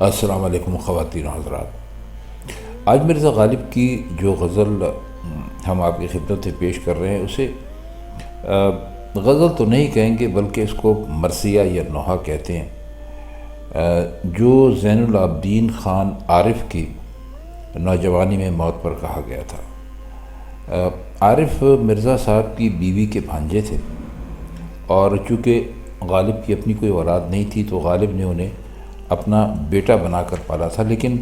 السلام علیکم خواتین و حضرات۔ آج مرزا غالب کی جو غزل ہم آپ کی خدمت میں پیش کر رہے ہیں اسے غزل تو نہیں کہیں گے بلکہ اس کو مرثیہ یا نوحہ کہتے ہیں، جو زین العابدین خان عارف کی نوجوانی میں موت پر کہا گیا تھا۔ عارف مرزا صاحب کی بیوی کے بھانجے تھے، اور چونکہ غالب کی اپنی کوئی اولاد نہیں تھی تو غالب نے انہیں اپنا بیٹا بنا کر پالا تھا، لیکن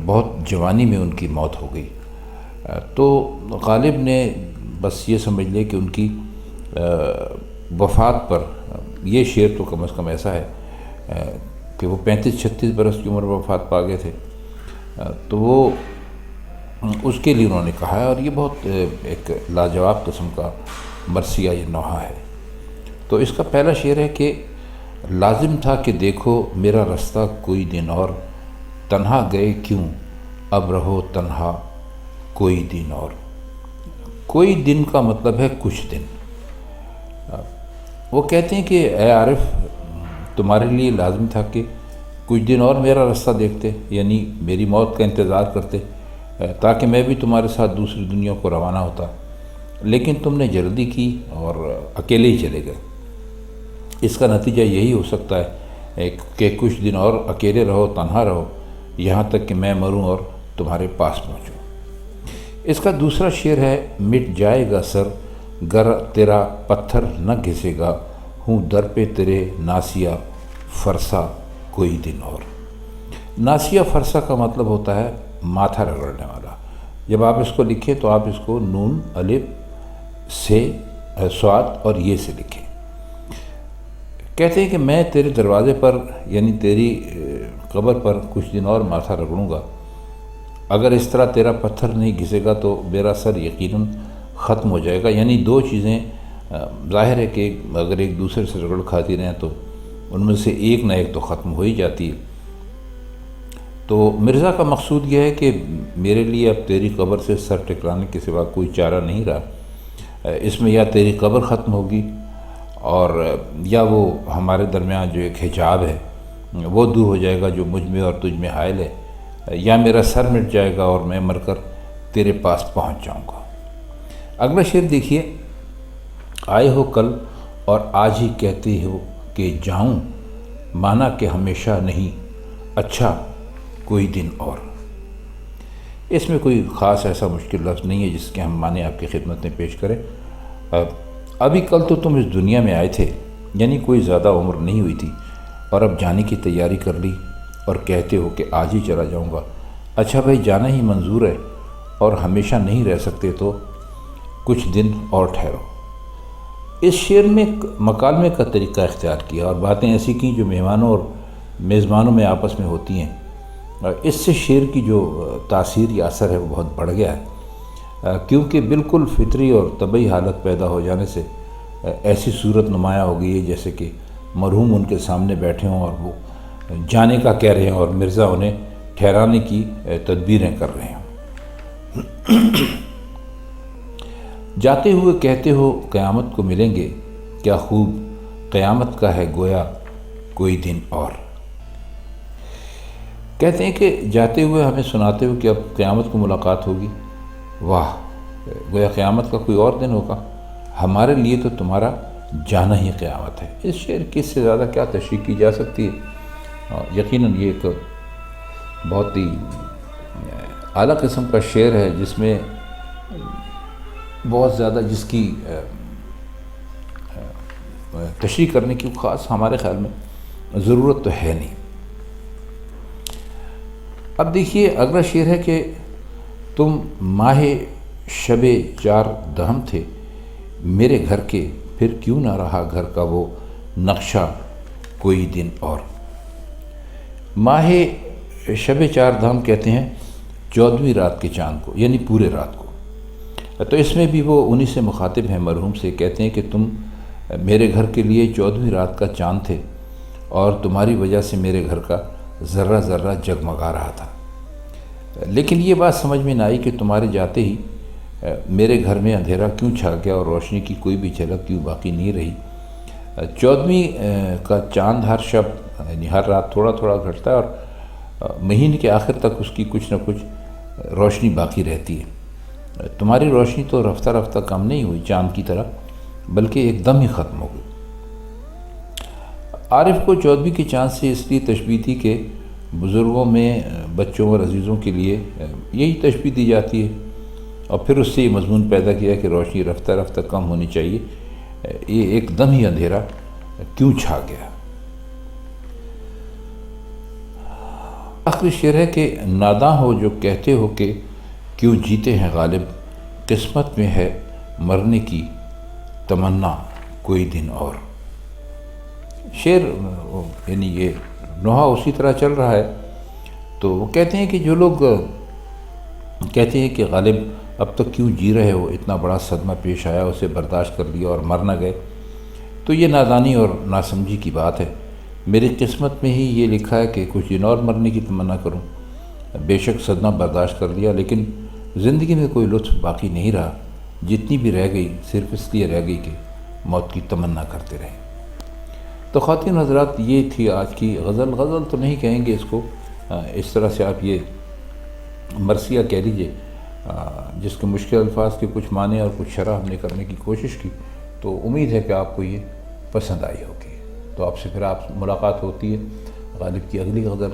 بہت جوانی میں ان کی موت ہو گئی۔ تو غالب نے بس یہ سمجھ لے کہ ان کی وفات پر یہ شعر تو کم از کم ایسا ہے کہ وہ 35-36 برس کی عمر میں وفات پا گئے تھے، تو وہ اس کے لیے انہوں نے کہا ہے، اور یہ بہت ایک لاجواب قسم کا مرثیہ یا نوحہ ہے۔ تو اس کا پہلا شعر ہے کہ لازم تھا کہ دیکھو میرا رستہ کوئی دن اور، تنہا گئے کیوں اب رہو تنہا کوئی دن اور۔ کوئی دن کا مطلب ہے کچھ دن۔ وہ کہتے ہیں کہ اے عارف، تمہارے لیے لازم تھا کہ کچھ دن اور میرا رستہ دیکھتے، یعنی میری موت کا انتظار کرتے، تاکہ میں بھی تمہارے ساتھ دوسری دنیا کو روانہ ہوتا، لیکن تم نے جلدی کی اور اکیلے ہی چلے گئے۔ اس کا نتیجہ یہی ہو سکتا ہے کہ کچھ دن اور اکیلے رہو، تنہا رہو، یہاں تک کہ میں مروں اور تمہارے پاس پہنچوں۔ اس کا دوسرا شعر ہے مٹ جائے گا سر گر تیرا پتھر نہ گھسے گا، ہوں در پہ تیرے ناسیہ فرسا کوئی دن اور۔ ناسیہ فرسا کا مطلب ہوتا ہے ماتھا رگڑنے والا۔ جب آپ اس کو لکھیں تو آپ اس کو نون الف سے صاد اور یہ سے لکھیں۔ کہتے ہیں کہ میں تیرے دروازے پر یعنی تیری قبر پر کچھ دن اور ماتھا رگڑوں گا، اگر اس طرح تیرا پتھر نہیں گھسے گا تو میرا سر یقیناً ختم ہو جائے گا۔ یعنی دو چیزیں ظاہر ہے کہ اگر ایک دوسرے سے رگڑ کھاتی رہیں تو ان میں سے ایک نہ ایک تو ختم ہو ہی جاتی ہے۔ تو مرزا کا مقصود یہ ہے کہ میرے لیے اب تیری قبر سے سر ٹکرانے کے سوا کوئی چارہ نہیں رہا۔ اس میں یا تیری قبر ختم ہوگی اور یا وہ ہمارے درمیان جو ایک حجاب ہے وہ دور ہو جائے گا جو مجھ میں اور تجھ میں حائل ہے، یا میرا سر مٹ جائے گا اور میں مر کر تیرے پاس پہنچ جاؤں گا۔ اگلا شعر دیکھیے، آئے ہو کل اور آج ہی کہتے ہو کہ جاؤں، مانا کہ ہمیشہ نہیں اچھا کوئی دن اور۔ اس میں کوئی خاص ایسا مشکل لفظ نہیں ہے جس کے ہم معنی آپ کی خدمت میں پیش کریں۔ ابھی کل تو تم اس دنیا میں آئے تھے، یعنی کوئی زیادہ عمر نہیں ہوئی تھی، اور اب جانے کی تیاری کر لی اور کہتے ہو کہ آج ہی چلا جاؤں گا۔ اچھا بھائی، جانا ہی منظور ہے اور ہمیشہ نہیں رہ سکتے تو کچھ دن اور ٹھہرو۔ اس شعر میں مکالمے کا طریقہ اختیار کیا اور باتیں ایسی کیں جو مہمانوں اور میزبانوں میں آپس میں ہوتی ہیں۔ اس سے شعر کی جو تاثیر یا اثر ہے وہ بہت بڑھ گیا ہے، کیونکہ بالکل فطری اور طبعی حالت پیدا ہو جانے سے ایسی صورت نمایاں ہو گئی ہے جیسے کہ مرحوم ان کے سامنے بیٹھے ہوں اور وہ جانے کا کہہ رہے ہیں اور مرزا انہیں ٹھہرانے کی تدبیریں کر رہے ہیں۔ جاتے ہوئے کہتے ہو قیامت کو ملیں گے، کیا خوب قیامت کا ہے گویا کوئی دن اور۔ کہتے ہیں کہ جاتے ہوئے ہمیں سناتے ہو کہ اب قیامت کو ملاقات ہوگی، واہ، گویا قیامت کا کوئی اور دن ہوگا، ہمارے لیے تو تمہارا جانا ہی قیامت ہے۔ اس شعر کی اس سے زیادہ کیا تشریح کی جا سکتی ہے؟ یقیناً یہ ایک بہت ہی اعلیٰ قسم کا شعر ہے جس میں بہت زیادہ جس کی تشریح کرنے کی خاص ہمارے خیال میں ضرورت تو ہے نہیں۔ اب دیکھیے اگلا شعر ہے کہ تم ماہ شب چار دہم تھے میرے گھر کے، پھر کیوں نہ رہا گھر کا وہ نقشہ کوئی دن اور۔ ماہ شب چار دہم کہتے ہیں 14ویں رات کے چاند کو، یعنی پورے رات کو۔ تو اس میں بھی وہ انہی سے مخاطب ہیں، مرحوم سے کہتے ہیں کہ تم میرے گھر کے لیے 14ویں رات کا چاند تھے اور تمہاری وجہ سے میرے گھر کا ذرہ ذرہ جگمگا رہا تھا، لیکن یہ بات سمجھ میں نہ آئی کہ تمہارے جاتے ہی میرے گھر میں اندھیرا کیوں چھا گیا اور روشنی کی کوئی بھی جھلک کیوں باقی نہیں رہی۔ 14ویں کا چاند ہر شب یعنی ہر رات تھوڑا تھوڑا گھٹتا ہے، اور مہینے کے آخر تک اس کی کچھ نہ کچھ روشنی باقی رہتی ہے۔ تمہاری روشنی تو رفتہ رفتہ کم نہیں ہوئی چاند کی طرح، بلکہ ایک دم ہی ختم ہو گئی۔ عارف کو 14ویں کے چاند سے اس لیے تشبیہ دی کہ بزرگوں میں بچوں اور عزیزوں کے لیے یہی تشبیہ دی جاتی ہے، اور پھر اس سے یہ مضمون پیدا کیا کہ روشنی رفتہ رفتہ کم ہونی چاہیے، یہ ایک دم ہی اندھیرا کیوں چھا گیا۔ آخری شعر ہے کہ ناداں ہو جو کہتے ہو کہ کیوں جیتے ہیں غالب، قسمت میں ہے مرنے کی تمنا کوئی دن اور۔ شعر یعنی یہ نوحہ اسی طرح چل رہا ہے، تو وہ کہتے ہیں کہ جو لوگ کہتے ہیں کہ غالب اب تک کیوں جی رہے ہو، اتنا بڑا صدمہ پیش آیا اسے برداشت کر لیا اور مر نہ گئے، تو یہ نادانی اور ناسمجھی کی بات ہے۔ میری قسمت میں ہی یہ لکھا ہے کہ کچھ دن اور مرنے کی تمنا کروں، بے شک صدمہ برداشت کر لیا، لیکن زندگی میں کوئی لطف باقی نہیں رہا، جتنی بھی رہ گئی صرف اس لیے رہ گئی کہ موت کی تمنا کرتے رہے۔ تو خواتین حضرات، یہ تھی آج کی غزل۔ غزل تو نہیں کہیں گے اس کو، اس طرح سے آپ یہ مرثیہ کہہ لیجئے، جس کے مشکل الفاظ کے کچھ معنی اور کچھ شرح ہم نے کرنے کی کوشش کی، تو امید ہے کہ آپ کو یہ پسند آئی ہوگی۔ تو آپ سے پھر ملاقات ہوتی ہے غالب کی اگلی غزل